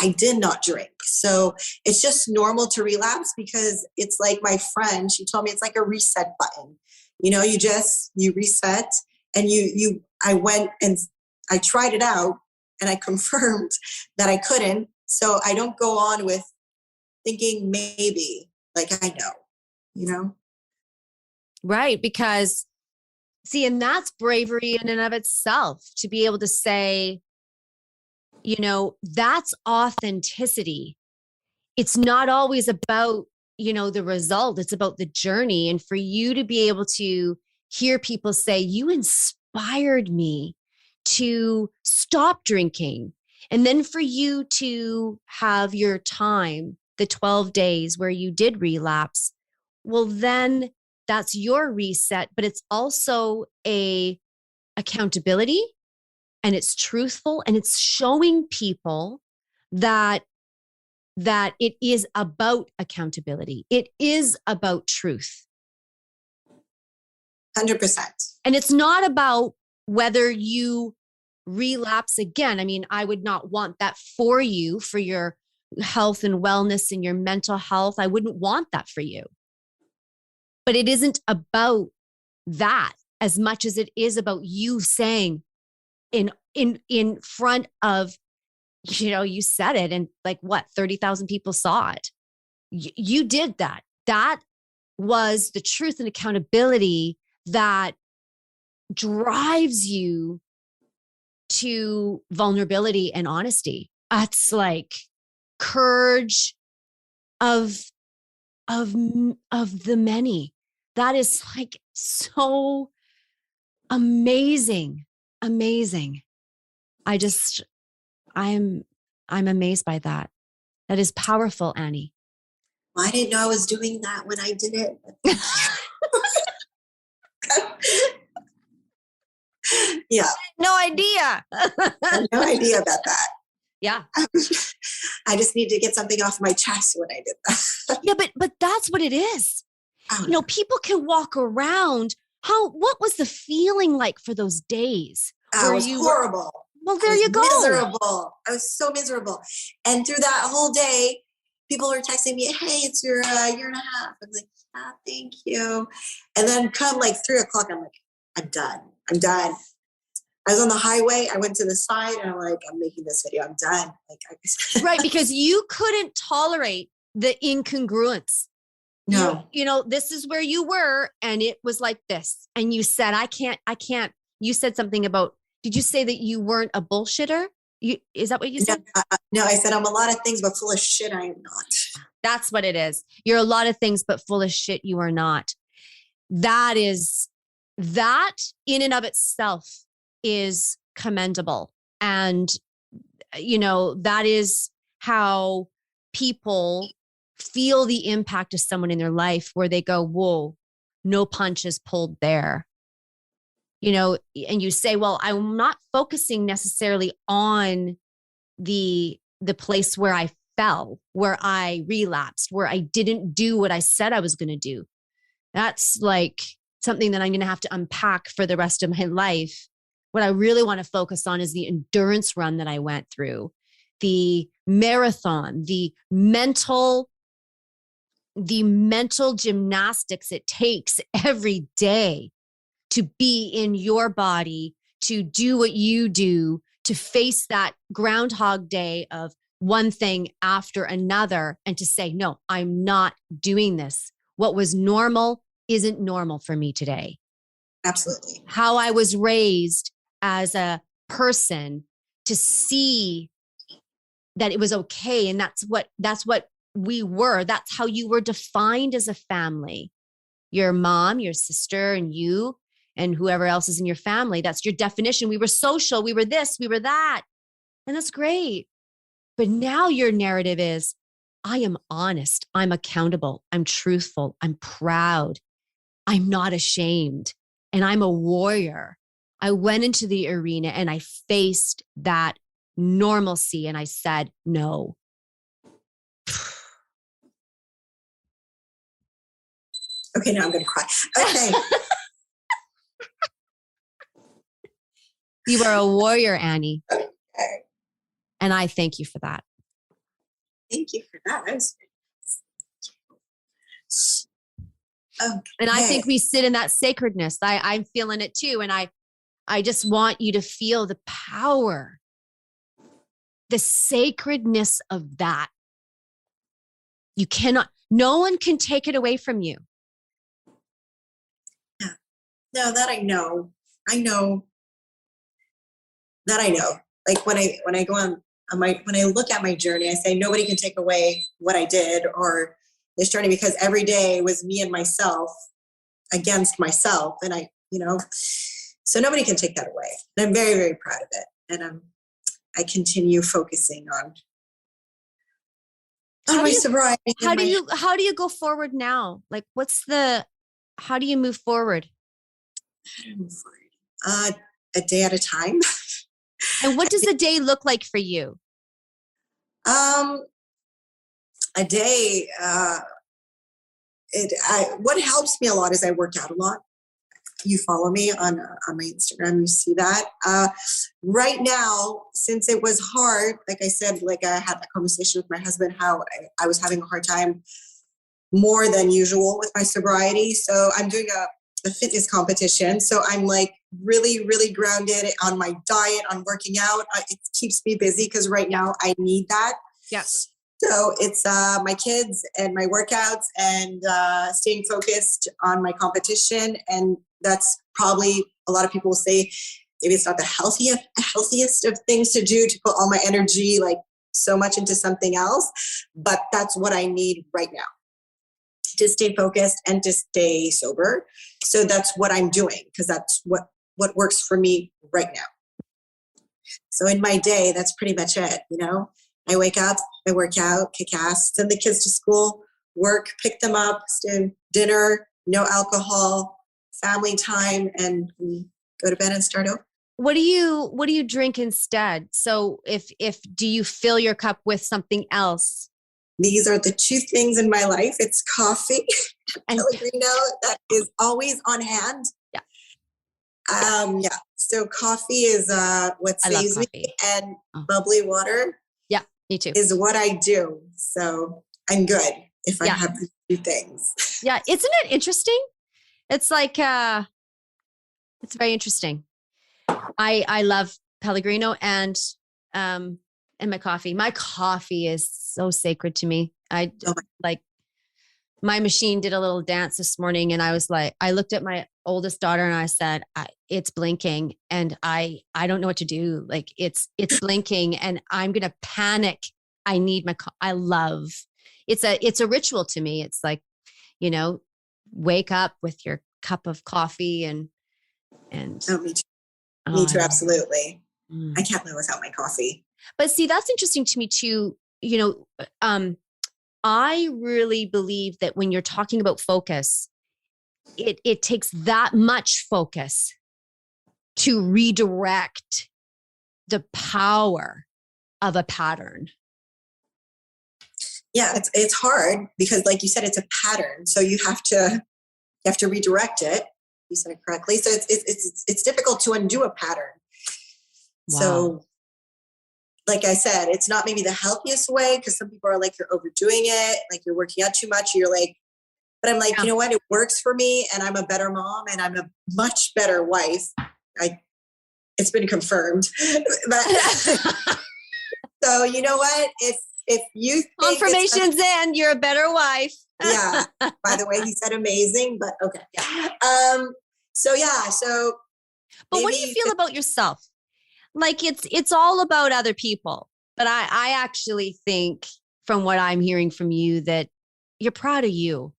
I did not drink. So it's just normal to relapse because it's like my friend, she told me it's like a reset button. You know, you reset and I went and I tried it out and I confirmed that I couldn't. So I don't go on with thinking maybe, like I know, you know? Right. Because see, and that's bravery in and of itself to be able to say, you know, that's authenticity. It's not always about, you know, the result. It's about the journey. And for you to be able to hear people say, you inspired me to stop drinking. And then for you to have your time, the 12 days where you did relapse, well, then that's your reset, but it's also a accountability and it's truthful and it's showing people that it is about accountability. It is about truth. 100%. And it's not about whether you relapse again. I mean, I would not want that for you, for your health and wellness and your mental health. I wouldn't want that for you. But it isn't about that as much as it is about you saying in front of, you know, you said it and like what, 30,000 people saw it. You did that. That was the truth and accountability that drives you to vulnerability and honesty. That's like courage of the many. That is like so amazing. I'm amazed by that. That is powerful, Annie. Well, I didn't know I was doing that when I did it. Yeah. No idea. No idea about that. Yeah. I just need to get something off my chest when I did that. Yeah, but that's what it is. Oh, you know, people can walk around. What was the feeling like for those days? It was horrible. Well, there you go. Miserable. I was so miserable. And through that whole day, people were texting me, hey, it's your year and a half. I'm like, thank you. And then come like 3:00, I'm like, I'm done. I was on the highway. I went to the side and I'm like, I'm making this video. I'm done. Right. Because you couldn't tolerate the incongruence. No. You know, this is where you were. And it was like this. And you said, I can't. You said something about, did you say that you weren't a bullshitter? Is that what you said? No, I said I'm a lot of things, but full of shit I am not. That's what it is. You're a lot of things, but full of shit you are not. That in and of itself is commendable. And, you know, that is how people feel the impact of someone in their life where they go, whoa, no punches pulled there. You know, and you say, well, I'm not focusing necessarily on the place where I fell, where I relapsed, where I didn't do what I said I was going to do. That's like, something that I'm going to have to unpack for the rest of my life. What I really want to focus on is the endurance run that I went through, the marathon, the mental gymnastics it takes every day to be in your body, to do what you do, to face that Groundhog Day of one thing after another and to say, no, I'm not doing this. What was normal isn't normal for me today. Absolutely. How I was raised as a person to see that it was okay. And that's what we were. That's how you were defined as a family. Your mom, your sister, and you, and whoever else is in your family. That's your definition. We were social. We were this, we were that. And that's great. But now your narrative is, I am honest. I'm accountable. I'm truthful. I'm proud. I'm not ashamed. And I'm a warrior. I went into the arena and I faced that normalcy and I said, no. Okay, now I'm going to cry. Okay. You are a warrior, Annie. Okay. And I thank you for that. Thank you for that. Okay. And I think we sit in that sacredness. I'm feeling it too. And I just want you to feel the power, the sacredness of that. You cannot, no one can take it away from you. Yeah. No, that I know. Like when I go on when I look at my journey, I say nobody can take away what I did or this journey, because every day was me and myself against myself. And so nobody can take that away. And I'm very, very proud of it. And I continue focusing on my sobriety. How do you go forward now? Like how do you move forward? How do I move forward? A day at a time. And what does a day look like for you? A day, what helps me a lot is I work out a lot. You follow me on my Instagram, you see that. Right now, since it was hard, like I said, like I had that conversation with my husband, how I was having a hard time more than usual with my sobriety. So I'm doing a fitness competition. So I'm like really, really grounded on my diet, on working out. It keeps me busy because right now I need that. Yeah. So it's my kids and my workouts and staying focused on my competition. And that's probably, a lot of people will say, maybe it's not the healthiest of things to do, to put all my energy like so much into something else. But that's what I need right now, to stay focused and to stay sober. So that's what I'm doing, because that's what works for me right now. So in my day, that's pretty much it. I wake up, I work out, kick ass, send the kids to school, work, pick them up, dinner, no alcohol, family time, and we go to bed and start over. What do you drink instead? So if do you fill your cup with something else? These are the two things in my life. It's coffee, and Pellegrino, that is always on hand. Yeah. Yeah. So coffee is what saves me, and bubbly water. Yeah, me too. Is what I do. So I'm good if I have these two things. Yeah. Isn't it interesting? It's like, it's very interesting. I love Pellegrino and my coffee. My coffee is so sacred to me. My machine did a little dance this morning, and I was like, I looked at my oldest daughter and I said, it's blinking and I don't know what to do. Like it's blinking and I'm going to panic. I need I love, it's a ritual to me. It's like, wake up with your cup of coffee and oh, me too. Me too. Absolutely. I can't live without my coffee. But see, that's interesting to me too. I really believe that when you're talking about focus, it takes that much focus to redirect the power of a pattern. Yeah, it's hard because, like you said, it's a pattern. So you have to redirect it. You said it correctly. So it's difficult to undo a pattern. Wow. So like I said, it's not maybe the healthiest way, because some people are like, you're overdoing it, like you're working out too much. You're like, but I'm like, you know what? It works for me, and I'm a better mom, and I'm a much better wife. It's been confirmed. So you know what? If you think confirmation's in, you're a better wife. Yeah. By the way, he said amazing, but okay. So yeah. So. But what do you feel about yourself? Like it's all about other people. But I actually think, from what I'm hearing from you, that you're proud of you.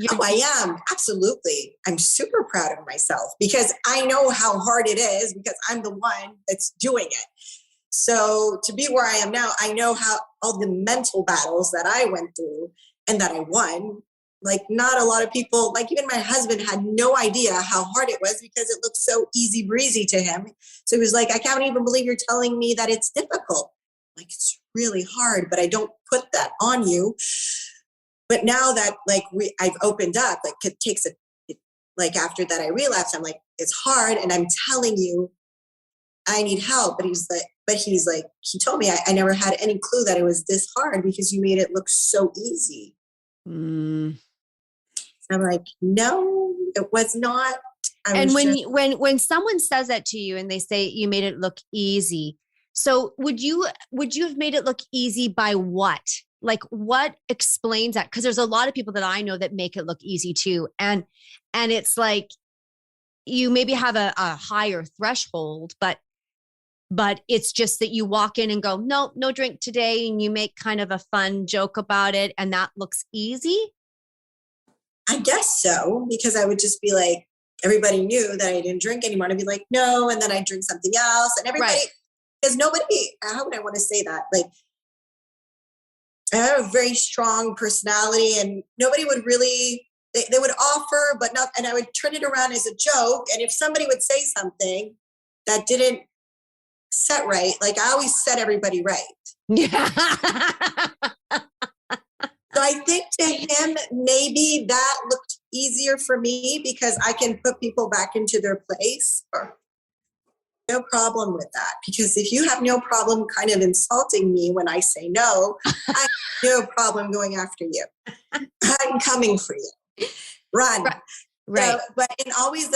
I am. Absolutely. I'm super proud of myself, because I know how hard it is, because I'm the one that's doing it. So to be where I am now, I know how all the mental battles that I went through and that I won. Like, not a lot of people, like even my husband, had no idea how hard it was, because it looked so easy breezy to him. So he was like, I can't even believe you're telling me that it's difficult. Like, it's really hard, but I don't put that on you. But now that like I've opened up, like it takes like after that I relapsed, I'm like, it's hard. And I'm telling you, I need help. But he's like, he told me I never had any clue that it was this hard, because you made it look so easy. Mm. I'm like, no, it was not. And when someone says that to you and they say you made it look easy, so would you have made it look easy by what? Like, what explains that? Because there's a lot of people that I know that make it look easy too, and it's like you maybe have a higher threshold, but it's just that you walk in and go, no drink today, and you make kind of a fun joke about it, and that looks easy. I guess so, because I would just be like, everybody knew that I didn't drink anymore. I'd be like, no, and then I'd drink something else, and everybody, because nobody, how would I want to say that? Like, I have a very strong personality, and nobody would really, they would offer, but not, and I would turn it around as a joke. And if somebody would say something that didn't set right, like I always set everybody right. Yeah. So I think to him, maybe that looked easier for me, because I can put people back into their place. No problem with that, because if you have no problem kind of insulting me when I say no, I have no problem going after you. I'm coming for you. Run. Right. So, but in always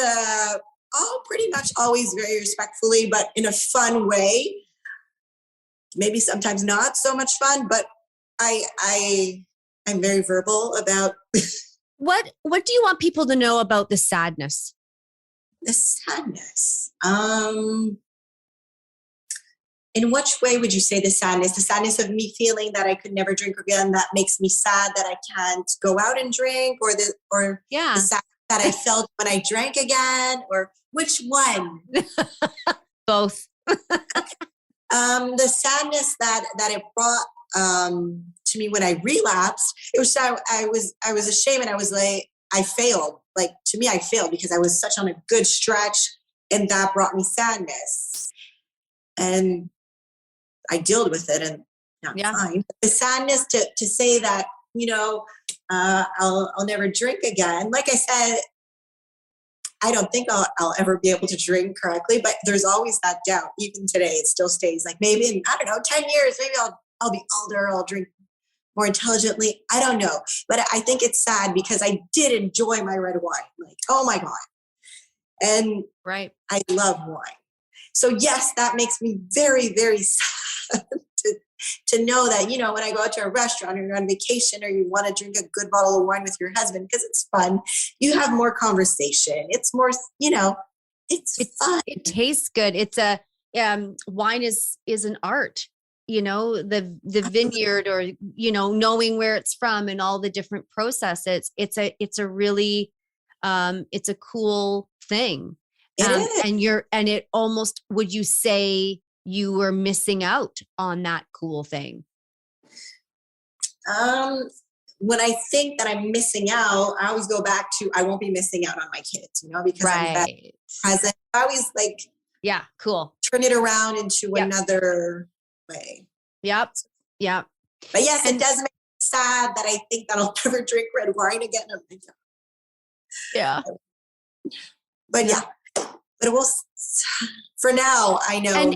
pretty much always very respectfully, but in a fun way. Maybe sometimes not so much fun, but I'm very verbal about. What do you want people to know about the sadness? The sadness. In which way would you say the sadness? The sadness of me feeling that I could never drink again, that makes me sad that I can't go out and drink, or the sadness that I felt when I drank again, or which one? Both. The sadness that it brought to me when I relapsed, it was so I was ashamed, and I was like, I failed. Like, to me, I failed, because I was such on a good stretch, and that brought me sadness. And I dealt with it, and not fine. But the sadness to say that, I'll never drink again. Like I said, I don't think I'll ever be able to drink correctly, but there's always that doubt. Even today, it still stays. Like, maybe in, I don't know, 10 years, maybe I'll be older, I'll drink more intelligently. I don't know. But I think it's sad, because I did enjoy my red wine. Like, oh my God. And I love wine. So yes, that makes me very, very sad to know that, when I go out to a restaurant, or you're on vacation, or you want to drink a good bottle of wine with your husband, because it's fun, you have more conversation. It's more, it's fun. It tastes good. It's wine is an art, the vineyard, or, knowing where it's from and all the different processes. It's a really, it's a cool thing. It is. And it almost, would you say you were missing out on that cool thing? When I think that I'm missing out, I always go back to, I won't be missing out on my kids, because I'm present. I always cool. Turn it around into another way. Yep. But yes, it does make me sad that I think that I'll never drink red wine again. Yeah. But yeah, but it will, for now, I know.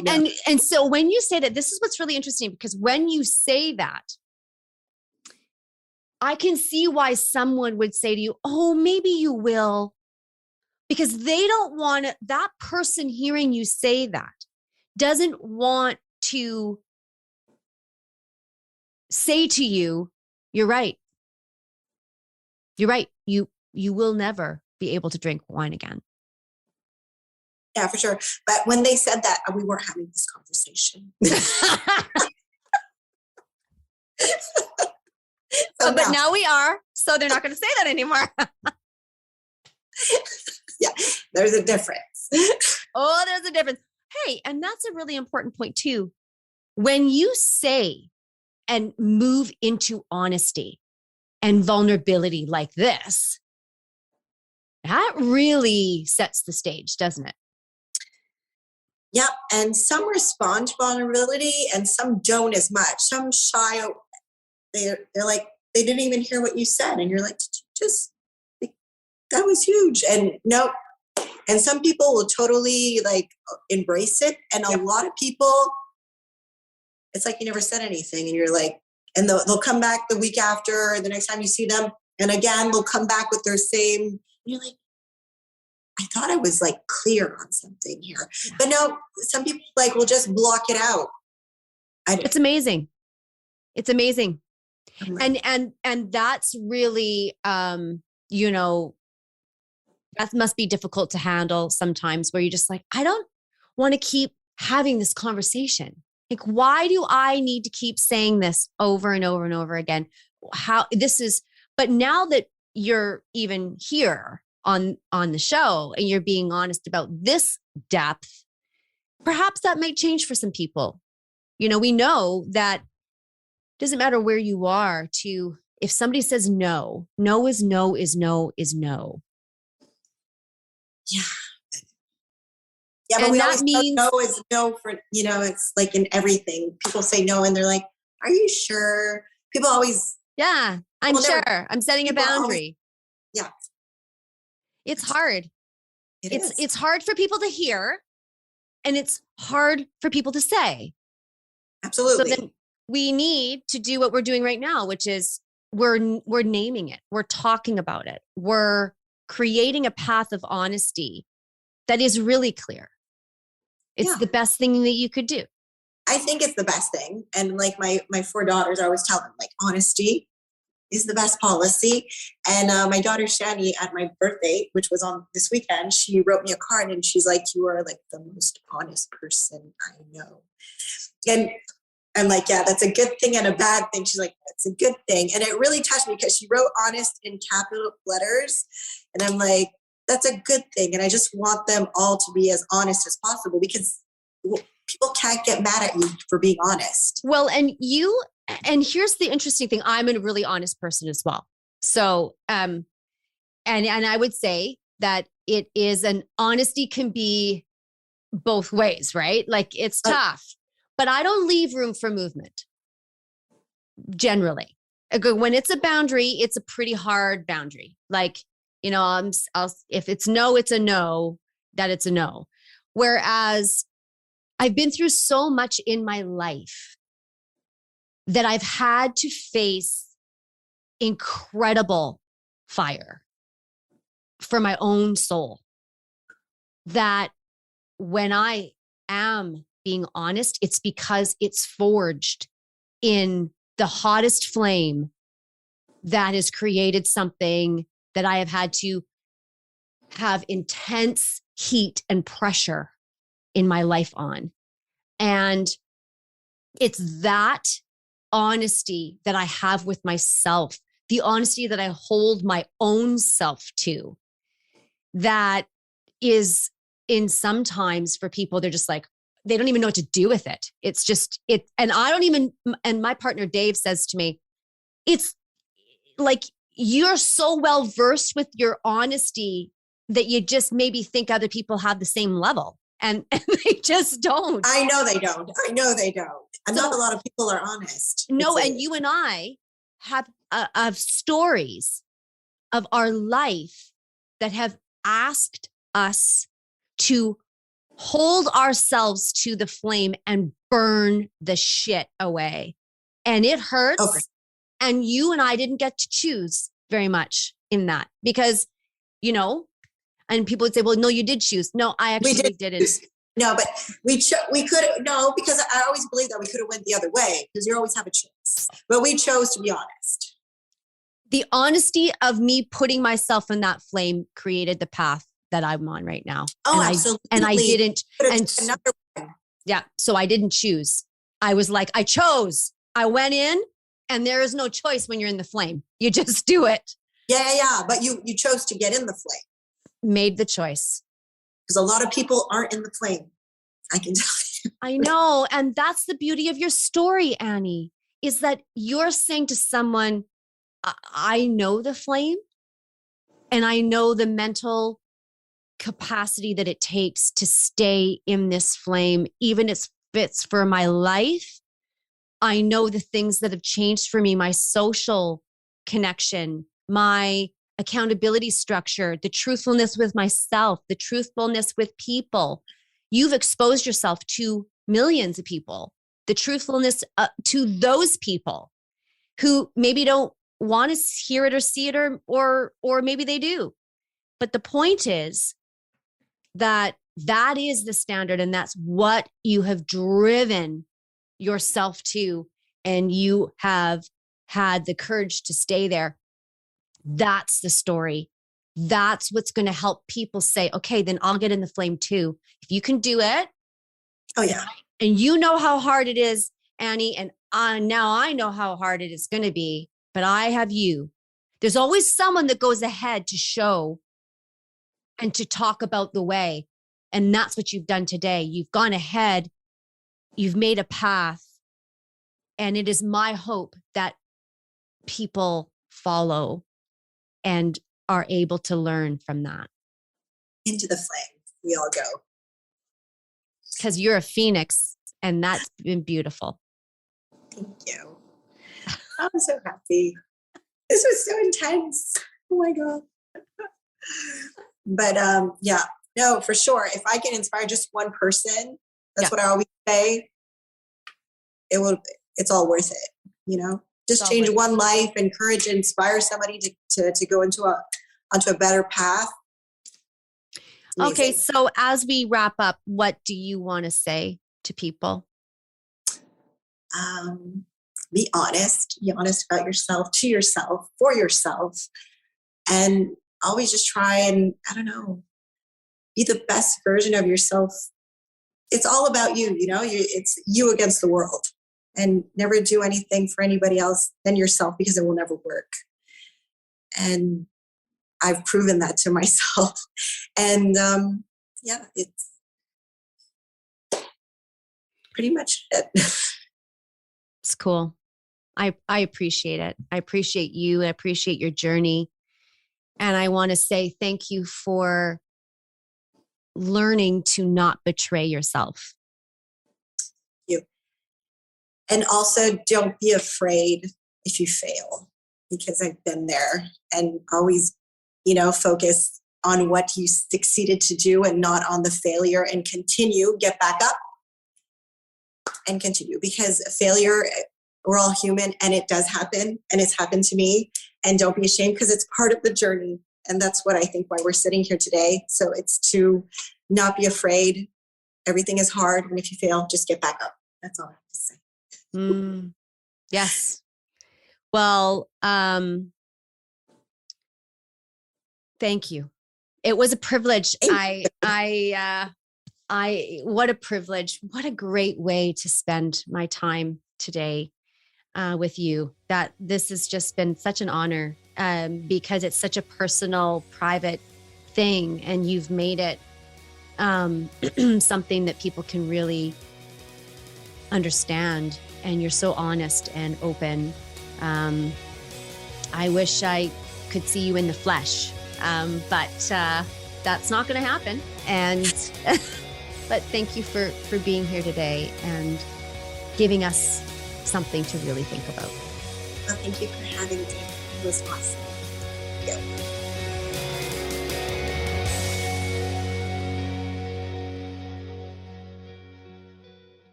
And so when you say that, this is what's really interesting, because when you say that, I can see why someone would say to you, oh, maybe you will, because they don't want to, that person hearing you say that doesn't want to say to you, you're right. You're right. You will never be able to drink wine again. Yeah, for sure. But when they said that, we weren't having this conversation. But now we are. So they're not going to say that anymore. Yeah, there's a difference. Oh, there's a difference. Hey, and that's a really important point too. When you say and move into honesty and vulnerability like this, that really sets the stage, doesn't it? Yep. And some respond to vulnerability and some don't as much. Some shy. They're like, they didn't even hear what you said. And you're like, just, that was huge. And nope. And some people will totally like embrace it. And a lot of people, it's like you never said anything. And you're like, and they'll come back the week after, or the next time you see them. And again, they'll come back with their same, you're like, I thought I was like clear on something here. Yeah. But no, some people like will just block it out. It's amazing. It's amazing. And that's really, you know, that must be difficult to handle sometimes, where you're just like, I don't want to keep having this conversation. Like, why do I need to keep saying this over and over and over again? But now that you're even here on the show and you're being honest about this depth, perhaps that might change for some people. You know, we know that it doesn't matter where you are, if somebody says no, no is no is no is no. Yeah. Yeah, but we always know no is no for, you know, it's like in everything. People say no and they're like, are you sure? People always. Yeah, I'm sure. I'm setting a boundary. Yeah. It's hard. It's hard for people to hear, and it's hard for people to say. Absolutely. So then we need to do what we're doing right now, which is we're naming it. We're talking about it. We're creating a path of honesty that is really clear. It's the best thing that you could do. I think it's the best thing. And like my 4 daughters, I always tell them, like, honesty is the best policy. And my daughter Shani, at my birthday, which was on this weekend, she wrote me a card and she's like, you are like the most honest person I know. And I'm like, yeah, that's a good thing and a bad thing. She's like, that's a good thing. And it really touched me because she wrote honest in capital letters. And I'm like, that's a good thing. And I just want them all to be as honest as possible, because people can't get mad at you for being honest. Well, and here's the interesting thing. I'm a really honest person as well. So, and I would say that it is honesty can be both ways, right? Like, it's tough, but I don't leave room for movement generally. When it's a boundary, it's a pretty hard boundary. Like, you know, if it's no, it's a no, that it's a no. Whereas I've been through so much in my life that I've had to face incredible fire for my own soul, that when I am being honest, it's because it's forged in the hottest flame that has created something that I have had to have intense heat and pressure in my life on. And it's that honesty that I have with myself, the honesty that I hold my own self to, that is in sometimes for people, they're just like, they don't even know what to do with it. It's just it. And and my partner, Dave, says to me, it's like, you're so well versed with your honesty that you just maybe think other people have the same level. And they just don't. I know they don't. And not a lot of people are honest. No, and you and I have stories of our life that have asked us to hold ourselves to the flame and burn the shit away. And it hurts. Okay. And you and I didn't get to choose very much in that because, you know, and people would say, well, no, you did choose. No, I actually didn't. No, but we could, no, because I always believe that we could have went the other way because you always have a choice. But we chose to be honest. The honesty of me putting myself in that flame created the path that I'm on right now. Oh, and absolutely. I didn't. And another one. Yeah. So I didn't choose. I was like, I chose. I went in, and there is no choice when you're in the flame. You just do it. Yeah. But you chose to get in the flame. Made the choice. Because a lot of people aren't in the flame. I can tell you. I know. And that's the beauty of your story, Annie, is that you're saying to someone, I know the flame and I know the mental capacity that it takes to stay in this flame, even if it's for my life. I know the things that have changed for me, my social connection, my accountability structure, the truthfulness with myself, the truthfulness with people. You've exposed yourself to millions of people, the truthfulness to those people who maybe don't want to hear it or see it, or maybe they do. But the point is that is the standard, and that's what you have driven yourself to, and you have had the courage to stay there. That's the story. That's what's going to help people say, okay, then I'll get in the flame too. If you can do it. Oh yeah. And you know how hard it is, Annie, and now I know how hard it is going to be, but I have you. There's always someone that goes ahead to show and to talk about the way. And that's what you've done today. You've gone ahead. You've made a path. And it is my hope that people follow and are able to learn from that. Into the flame, we all go. Because you're a phoenix, and that's been beautiful. Thank you. I'm so happy. This was so intense. Oh my God. But yeah, no, for sure. If I can inspire just one person, that's what I always say. It's all worth it, you know? Just change one life, encourage, inspire somebody to go onto a better path. Amazing. Okay, so as we wrap up, what do you want to say to people? Be honest about yourself, to yourself, for yourself, and always just try and, I don't know, be the best version of yourself. It's all about you, you know, it's you against the world, and never do anything for anybody else than yourself, because it will never work. And I've proven that to myself. And yeah, it's pretty much it. It's cool. I appreciate it. I appreciate you. I appreciate your journey. And I want to say thank you for learning to not betray yourself. You. And also, don't be afraid if you fail, because I've been there, and always, you know, focus on what you succeeded to do and not on the failure, and continue, get back up and continue, because failure, we're all human, and it does happen, and it's happened to me. And don't be ashamed, because it's part of the journey. And that's what I think why we're sitting here today. So it's to not be afraid. Everything is hard. And if you fail, just get back up. That's all I have to say. Yes. Well, thank you. It was a privilege. What a privilege. What a great way to spend my time today with you. That this has just been such an honor because it's such a personal, private thing, and you've made it something that people can really understand. And you're so honest and open. I wish I could see you in the flesh, but that's not going to happen. And but thank you for being here today and giving us something to really think about. Well, thank you for having me. It was awesome. Thank you.